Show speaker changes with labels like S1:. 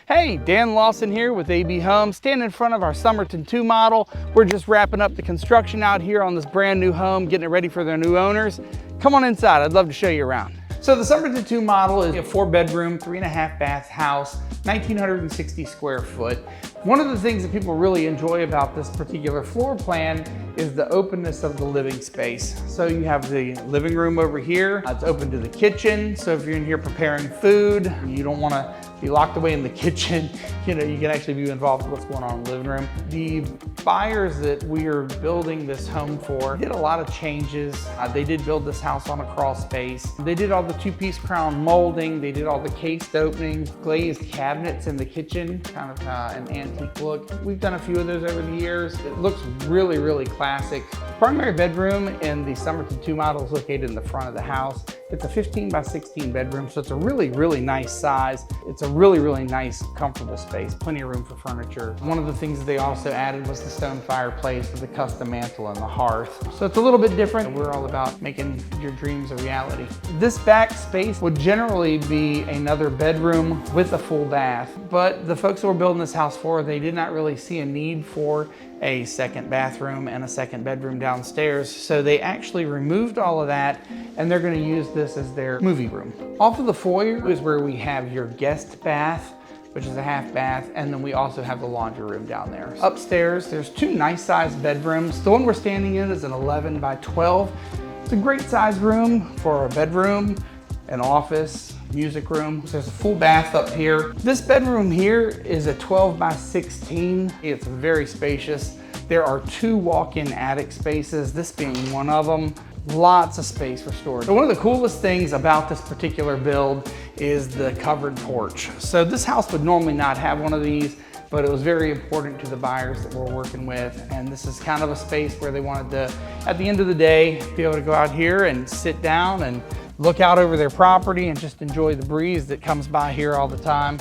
S1: Hey, Dan Lawson here with AB Homes, standing in front of our Somerton II model. We're just wrapping up the construction out here on this brand new home, getting it ready for their new owners. Come on inside, I'd love to show you around. So the Somerton II model is a 4-bedroom, 3.5 bath house, 1,960 square foot. One of the things that people really enjoy about this particular floor plan is the openness of the living space. So you have the living room over here. It's open to the kitchen. So if you're in here preparing food, you don't want to be locked away in the kitchen. You can actually be involved with what's going on in the living room. The buyers that we are building this home for did a lot of changes. They did build this house on a crawl space. They did all the 2-piece crown molding. They did all the cased openings, glazed cabinets in the kitchen, kind of an antique look. We've done a few of those over the years. It looks really, really classic. Primary bedroom in the Somerton II model is located in the front of the house. It's a 15 by 16 bedroom, so it's a really, really nice size. It's a really, really nice, comfortable space. Plenty of room for furniture. One of the things that they also added was the stone fireplace with the custom mantle and the hearth. So it's a little bit different. We're all about making your dreams a reality. This back space would generally be another bedroom with a full bath, but the folks that we're building this house for, they did not really see a need for a second bathroom and a second bedroom downstairs. So they actually removed all of that, and they're going to use this as their movie room. Off of the foyer is where we have your guest bath, which is a half bath, and then we also have the laundry room down there. Upstairs, there's 2 nice sized bedrooms. The one we're standing in is an 11 by 12. It's a great size room for a bedroom, an office, music room. So there's a full bath up here. This bedroom here is a 12 by 16. It's very spacious. There are 2 walk-in attic spaces, this being one of them. Lots of space for storage. So one of the coolest things about this particular build is the covered porch. So this house would normally not have one of these, but it was very important to the buyers that we're working with. And this is kind of a space where they wanted to, at the end of the day, be able to go out here and sit down and look out over their property and just enjoy the breeze that comes by here all the time.